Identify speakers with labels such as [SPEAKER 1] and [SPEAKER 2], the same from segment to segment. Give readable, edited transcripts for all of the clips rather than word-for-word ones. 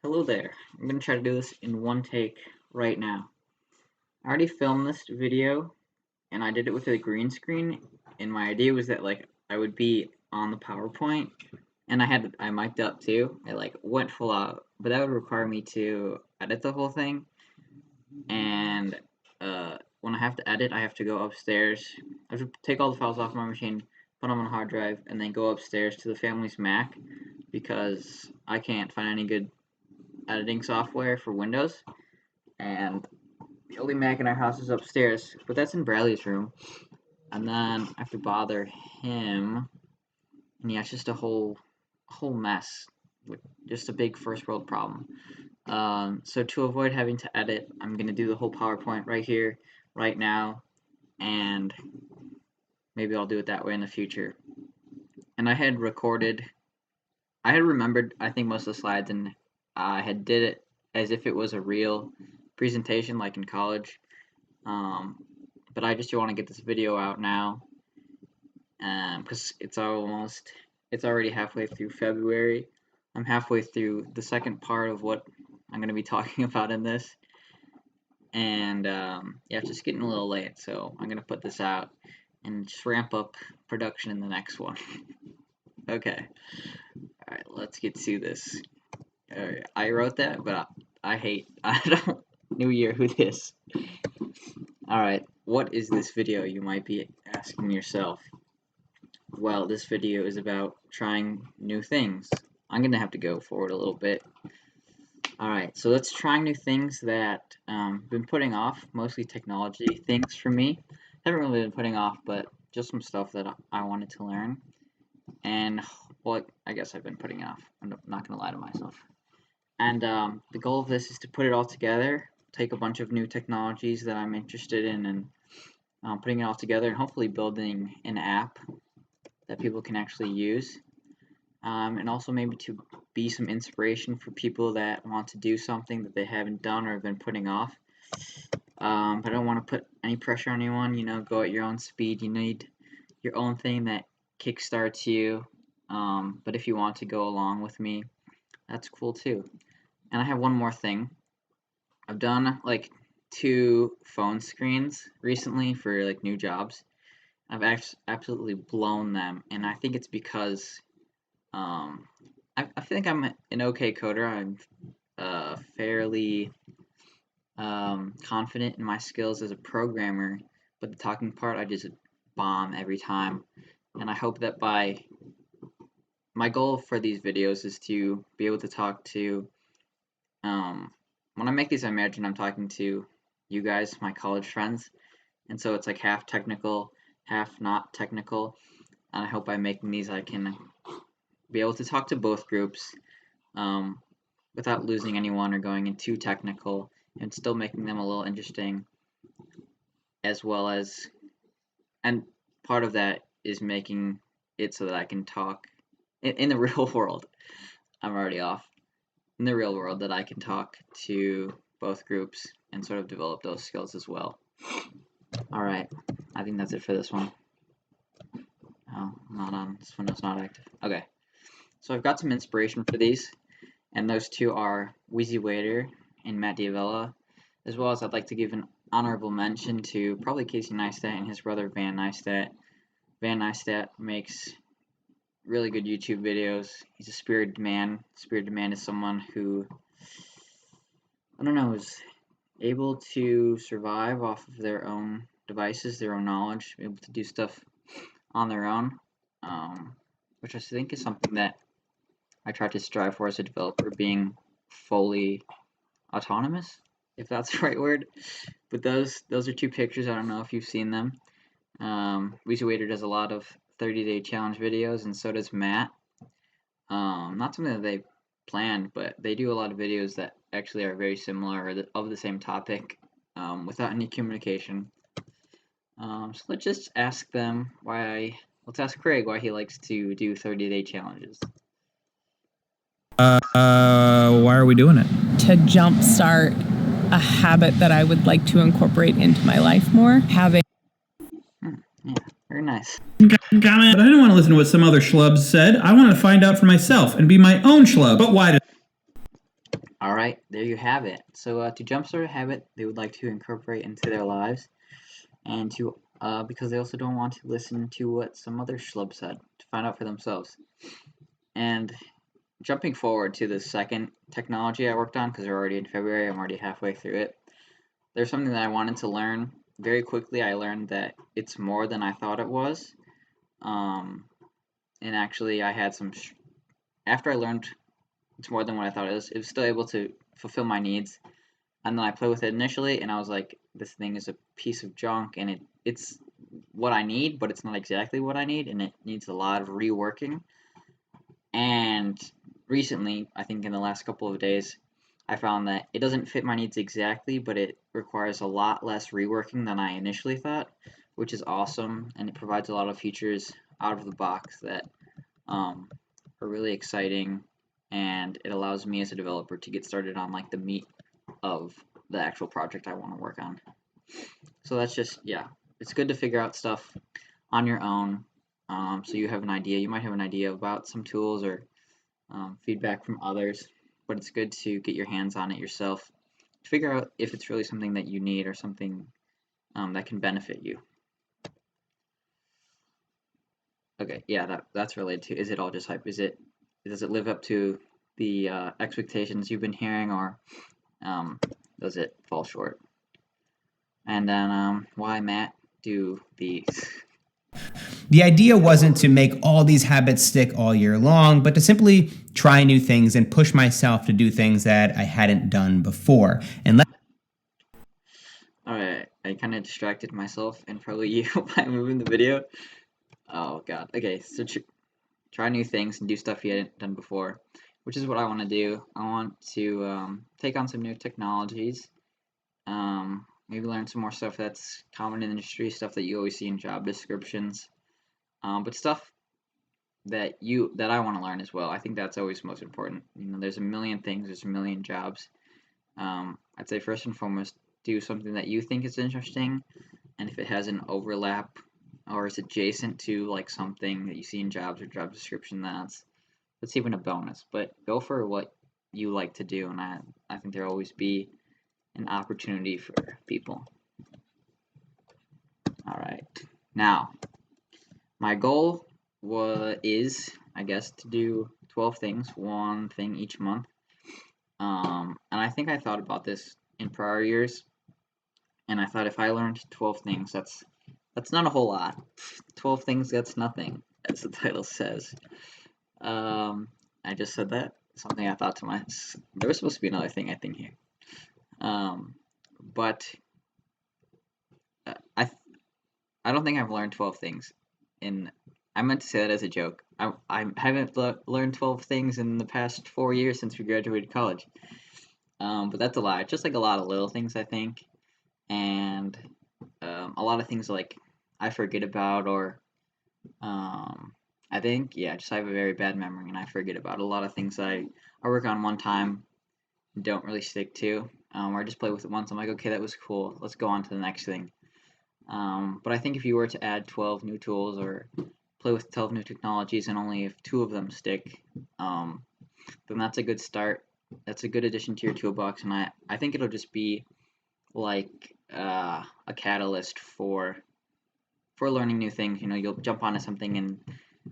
[SPEAKER 1] Hello there. I'm going to try to do this in one take right now. I already filmed this video and I did it with a green screen, and my idea was that I would be on the PowerPoint, and I mic'd up too. I went full out, but that would require me to edit the whole thing, and when I have to edit, I have to go upstairs. I have to take all the files off my machine, put them on a hard drive, and then go upstairs to the family's Mac because I can't find any good editing software for Windows, and the only Mac in our house is upstairs, but that's in Bradley's room. And then I have to bother him, and yeah, it's just a whole mess, just a big first world problem. So to avoid having to edit, I'm gonna do the whole PowerPoint right here, right now, and maybe I'll do it that way in the future. And I had remembered, I think, most of the slides, and I had did it as if it was a real presentation, like in college. But I just want to get this video out now, because it's already halfway through February. I'm halfway through the second part of what I'm going to be talking about in this, and yeah, it's just getting a little late, so I'm going to put this out and just ramp up production in the next one. Okay, alright, let's get to this. I wrote that, but I don't New Year, who this? Alright, what is this video, you might be asking yourself? Well, this video is about trying new things. I'm gonna have to go forward a little bit. Alright, so let's try new things that I've been putting off, mostly technology things for me. Haven't really been putting off, but just some stuff that I wanted to learn. And, well, I guess I've been putting off. I'm not gonna lie to myself. And the goal of this is to put it all together, take a bunch of new technologies that I'm interested in, and putting it all together, and hopefully building an app that people can actually use. And also maybe to be some inspiration for people that want to do something that they haven't done or have been putting off. But I don't want to put any pressure on anyone, go at your own speed. You need your own thing that kickstarts you. But if you want to go along with me, that's cool too. And I have one more thing. I've done 2 phone screens recently for new jobs. I've absolutely blown them, and I think it's because I think I'm an okay coder. I'm fairly confident in my skills as a programmer, but the talking part I just bomb every time. And I hope that my goal for these videos is to be able to talk to when I make these, I imagine I'm talking to you guys, my college friends, and so it's half technical, half not technical, and I hope by making these I can be able to talk to both groups without losing anyone or going in too technical, and still making them a little interesting, as well as, and part of that is making it so that I can talk in the real world. I'm already off. In the real world, that I can talk to both groups and sort of develop those skills as well. Alright, I think that's it for this one. Oh, not on. This one is not active. Okay, so I've got some inspiration for these, and those two are Wheezy Waiter and Matt Diavella, as well as I'd like to give an honorable mention to probably Casey Neistat and his brother Van Neistat. Van Neistat makes really good YouTube videos. He's a spirited man. Spirited man is someone who, I don't know, is able to survive off of their own devices, their own knowledge, able to do stuff on their own, which I think is something that I try to strive for as a developer, being fully autonomous, if that's the right word. But those are 2 pictures. I don't know if you've seen them. Weezy Waiter does a lot of 30-day challenge videos, and so does Matt. Not something that they planned, but they do a lot of videos that actually are very similar or of the same topic, without any communication. So let's just ask them let's ask Craig why he likes to do 30-day challenges.
[SPEAKER 2] Why are we doing it?
[SPEAKER 3] To jumpstart a habit that I would like to incorporate into my life more. Having
[SPEAKER 1] Yeah, very nice.
[SPEAKER 2] But I didn't want to listen to what some other schlubs said. I wanted to find out for myself and be my own schlub. But why did...
[SPEAKER 1] All right, there you have it. So to jumpstart a habit they would like to incorporate into their lives, and to because they also don't want to listen to what some other schlub said, to find out for themselves. And jumping forward to the second technology I worked on, because we're already in February, I'm already halfway through it. There's something that I wanted to learn. Very quickly, I learned that it's more than I thought it was. Um, and actually, I had some. After I learned it's more than what I thought it was still able to fulfill my needs. And then I played with it initially, and I was like, this thing is a piece of junk, and it's what I need, but it's not exactly what I need, and it needs a lot of reworking. And recently, I think in the last couple of days, I found that it doesn't fit my needs exactly, but it requires a lot less reworking than I initially thought, which is awesome, and it provides a lot of features out of the box that um, are really exciting, and it allows me as a developer to get started on like the meat of the actual project I want to work on. So that's just, yeah, it's good to figure out stuff on your own. So you have an idea. You might have an idea about some tools or feedback from others, but it's good to get your hands on it yourself to figure out if it's really something that you need or something that can benefit you. Okay, yeah, that's related to. Is it all just hype? Does it live up to the expectations you've been hearing, or um, does it fall short? And then why, Matt, do these?
[SPEAKER 4] The idea wasn't to make all these habits stick all year long, but to simply try new things and push myself to do things that I hadn't done before. And
[SPEAKER 1] Alright, I kind of distracted myself and probably you by moving the video. Oh god. Okay, so try new things and do stuff you hadn't done before, which is what I want to do. I want to take on some new technologies, maybe learn some more stuff that's common in the industry, stuff that you always see in job descriptions, but stuff that I want to learn as well. I think that's always most important. There's a million things, there's a million jobs. I'd say first and foremost, do something that you think is interesting, and if it has an overlap or is adjacent to like something that you see in jobs or job description, that's even a bonus. But go for what you like to do, and I think there'll always be an opportunity for people. All right, now my goal is, I guess, to do 12 things, one thing each month. And I think I thought about this in prior years, and I thought if I learned 12 things, that's not a whole lot. 12 things, that's nothing, as the title says. I just said that. Something I thought to myself. There was supposed to be another thing, I think, here. But uh, I I don't think I've learned 12 things. In I meant to say that as a joke. I haven't learned 12 things in the past 4 years since we graduated college. But that's a lie. Just like a lot of little things, I think, and a lot of things like I forget about, or I think, yeah, just I have a very bad memory and I forget about a lot of things I work on one time, don't really stick to, or I just play with it once. I'm like, okay, that was cool. Let's go on to the next thing. But I think if you were to add 12 new tools or play with 12 new technologies and only if 2 of them stick, then that's a good start. That's a good addition to your toolbox, and I think it'll just be like a catalyst for learning new things. You'll jump onto something and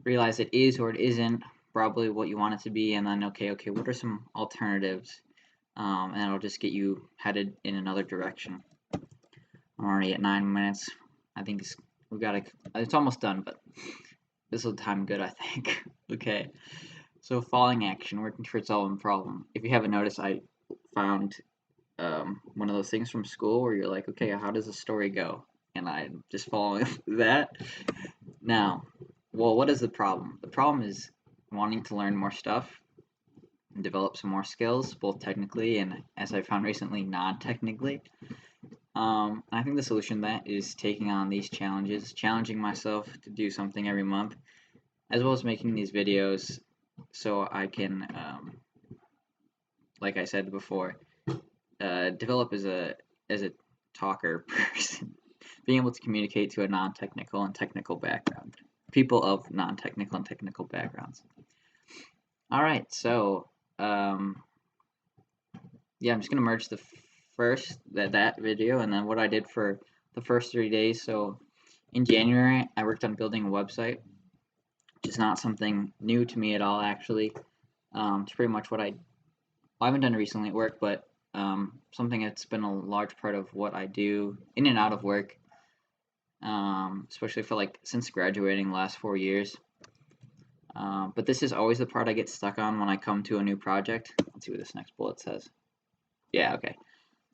[SPEAKER 1] realize it is or it isn't probably what you want it to be, and then okay, what are some alternatives? And it'll just get you headed in another direction. I'm already at 9 minutes. I think it's almost done, but this will time good, I think. Okay, so following action, working towards solving a problem. If you haven't noticed, I found one of those things from school where you're like, okay, how does the story go? And I'm just following that. Now, well, what is the problem? The problem is wanting to learn more stuff and develop some more skills, both technically and, as I found recently, non-technically. I think the solution to that is taking on these challenges, challenging myself to do something every month, as well as making these videos so I can, like I said before, develop as a talker person, being able to communicate to a non-technical and technical background, people of non-technical and technical backgrounds. All right, so yeah, I'm just gonna merge the first that video and then what I did for the first 3 days. So in January, I worked on building a website, which is not something new to me at all. Actually, it's pretty much what I haven't done it recently at work, but something that's been a large part of what I do in and out of work, especially for like since graduating the last 4 years. But this is always the part I get stuck on when I come to a new project. Let's see what this next bullet says. Yeah, okay.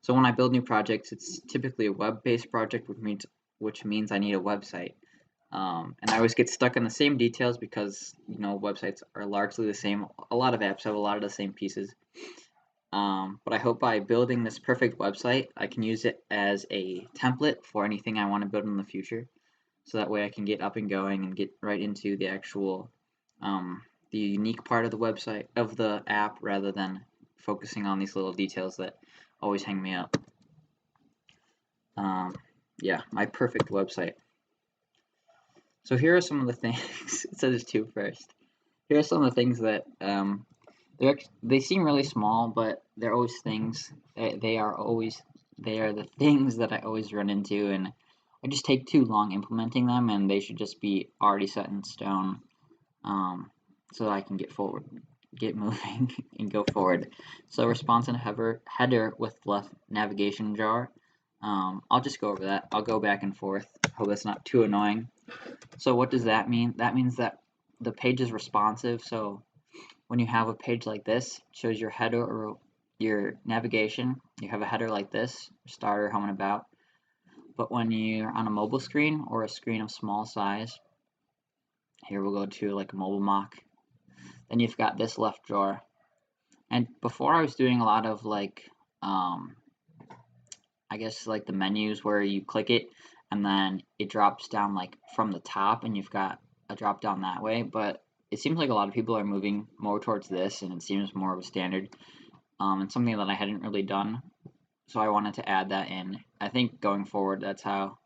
[SPEAKER 1] So when I build new projects, it's typically a web-based project, which means I need a website. And I always get stuck in the same details because websites are largely the same. A lot of apps have a lot of the same pieces. But I hope by building this perfect website, I can use it as a template for anything I want to build in the future. So that way I can get up and going and get right into the actual, the unique part of the website, of the app, rather than focusing on these little details that always hang me up. Yeah, my perfect website. So here are some of the things, it says two first. Here are some of the things that, they seem really small, but they're always things. They are the things that I always run into, and I just take too long implementing them, and they should just be already set in stone, so that I can get moving, and go forward. So responsive header with left navigation jar. I'll just go over that. I'll go back and forth. Hope that's not too annoying. So what does that mean? That means that the page is responsive. So when you have a page like this, it shows your header or your navigation. You have a header like this, starter, home, and about. But when you're on a mobile screen or a screen of small size, here we'll go to like a mobile mock, then you've got this left drawer. And before I was doing a lot of like, I guess like the menus where you click it and then it drops down like from the top and you've got a drop down that way. But it seems like a lot of people are moving more towards this, and it seems more of a standard, and something that I hadn't really done. So I wanted to add that in. I think going forward, that's how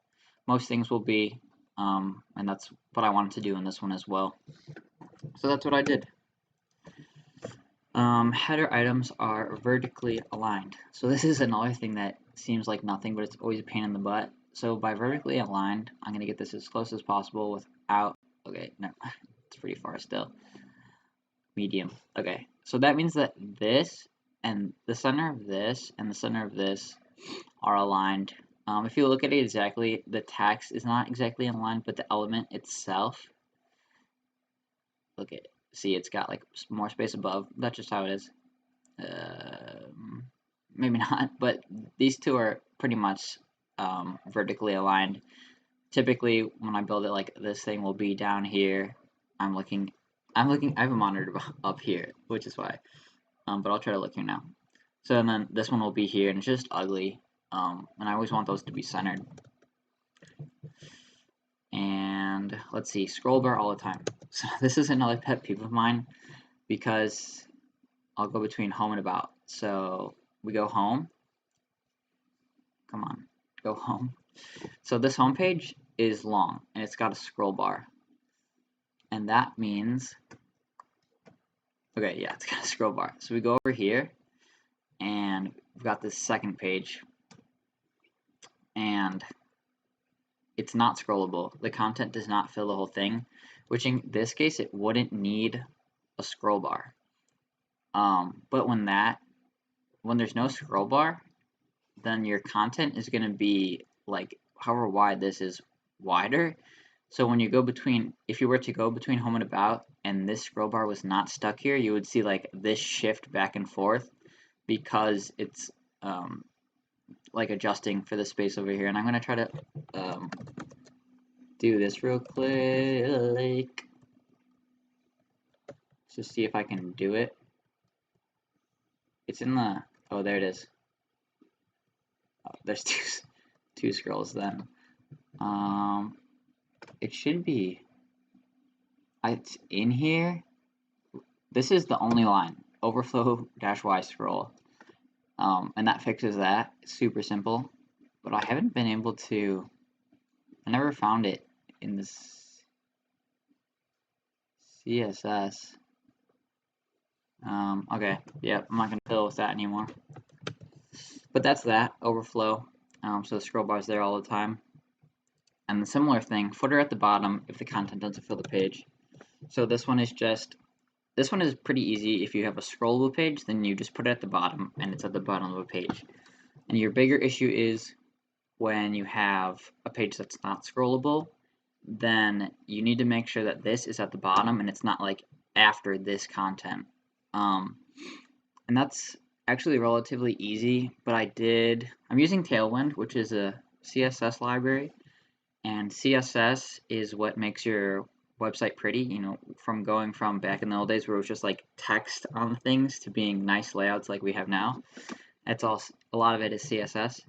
[SPEAKER 1] most things will be, and that's what I wanted to do in this one as well. So that's what I did. Header items are vertically aligned. So this is another thing that seems like nothing, but it's always a pain in the butt. So by vertically aligned, I'm going to get this as close as possible without, okay, no, it's pretty far still. Medium. Okay, so that means that this and the center of this and the center of this are aligned. If you look at it exactly, the text is not exactly aligned, but the element itself, look at, see, it's got like more space above. That's just how it is. Maybe not, but these two are pretty much vertically aligned. Typically, when I build it, like this thing will be down here. I'm looking. I have a monitor up here, which is why. But I'll try to look here now. So and then this one will be here, and it's just ugly. And I always want those to be centered. And let's see, scroll bar all the time. So this is another pet peeve of mine because I'll go between home and about. So we go home. Come on, go home. So this home page is long and it's got a scroll bar. And that means, okay, yeah, it's got a scroll bar. So we go over here and we've got this second page and it's not scrollable. The content does not fill the whole thing, which in this case, it wouldn't need a scroll bar. But when there's no scroll bar, then your content is going to be like however wide this is wider. So when you go between, if you were to go between home and about and this scroll bar was not stuck here, you would see like this shift back and forth because it's like adjusting for the space over here. And I'm going to try to do this real quick to see if I can do it. It's in the, oh, there it is. Oh, there's two scrolls then. It should be, it's in here. This is the only line, overflow -y scroll. And that fixes that. It's super simple. But I haven't been able to, I never found it in this CSS. Okay, yep, I'm not gonna fiddle with that anymore. But that's that, overflow. So the scroll bar is there all the time. And the similar thing, footer at the bottom if the content doesn't fill the page. So this one is pretty easy. If you have a scrollable page, then you just put it at the bottom and it's at the bottom of a page. And your bigger issue is when you have a page that's not scrollable, then you need to make sure that this is at the bottom and it's not like after this content. And that's actually relatively easy, but I'm using Tailwind, which is a CSS library, and CSS is what makes your website pretty, from going from back in the old days where it was just like text on things to being nice layouts like we have now. It's all, a lot of it is CSS,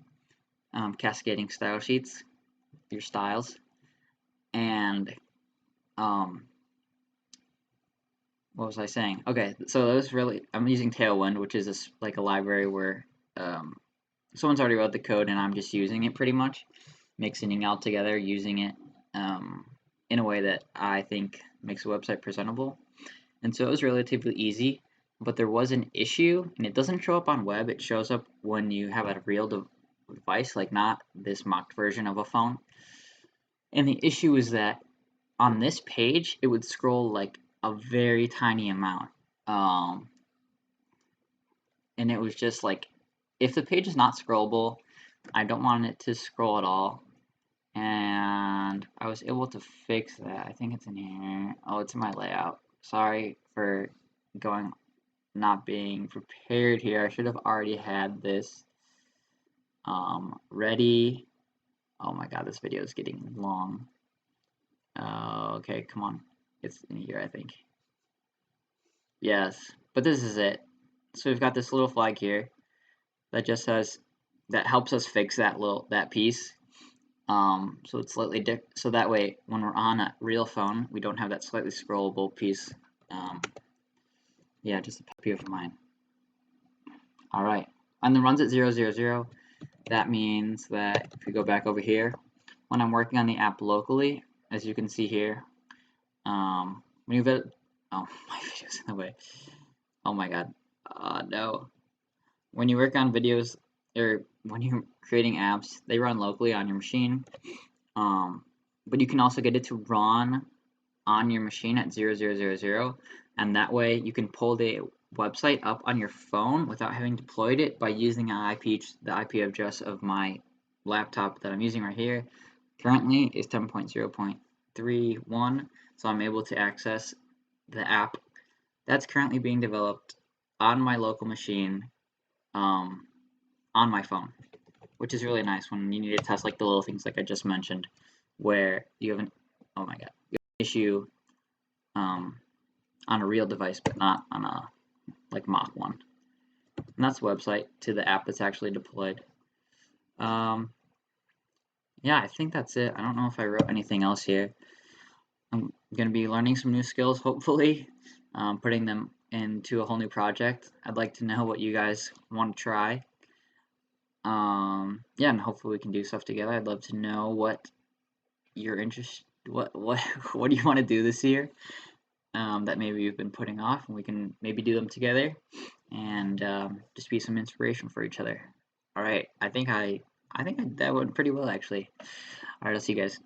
[SPEAKER 1] cascading style sheets, your styles, and what was I saying? Okay, so I'm using Tailwind, which is like a library where someone's already wrote the code and I'm just using it pretty much, mixing it all together, using it in a way that I think makes a website presentable. And so it was relatively easy, but there was an issue, and it doesn't show up on web. It shows up when you have a real device, like not this mocked version of a phone. And the issue is that on this page, it would scroll like a very tiny amount. And it was just like, if the page is not scrollable, I don't want it to scroll at all. And I was able to fix that. I think it's in here. Oh, it's in my layout. Sorry for not being prepared here. I should have already had this ready. Oh my god, this video is getting long. Okay, come on. It's in here, I think. Yes, but this is it. So we've got this little flag here that just says, that helps us fix that piece. So it's slightly so that way when we're on a real phone, we don't have that slightly scrollable piece. Yeah, just a pet peeve of mine. All right, and the runs at 000. That means that if we go back over here, when I'm working on the app locally, as you can see here, when you oh, my video's in the way. Oh my god, no. When you work on videos, or when you're creating apps, they run locally on your machine. But you can also get it to run on your machine at 0000, and that way you can pull the website up on your phone without having deployed it by using the IP address of my laptop that I'm using right here. Currently is 10.0.31, so I'm able to access the app that's currently being developed on my local machine on my phone, which is really nice when you need to test like the little things like I just mentioned, where you have oh my god, you have an issue on a real device, but not on a like mock one. And that's the website to the app that's actually deployed. Yeah, I think that's it. I don't know if I wrote anything else here. I'm going to be learning some new skills, hopefully, putting them into a whole new project. I'd like to know what you guys want to try. Yeah, and hopefully we can do stuff together. I'd love to know what your interest, what do you want to do this year? That maybe you've been putting off, and we can maybe do them together, and just be some inspiration for each other. All right, I think that went pretty well actually. All right, I'll see you guys.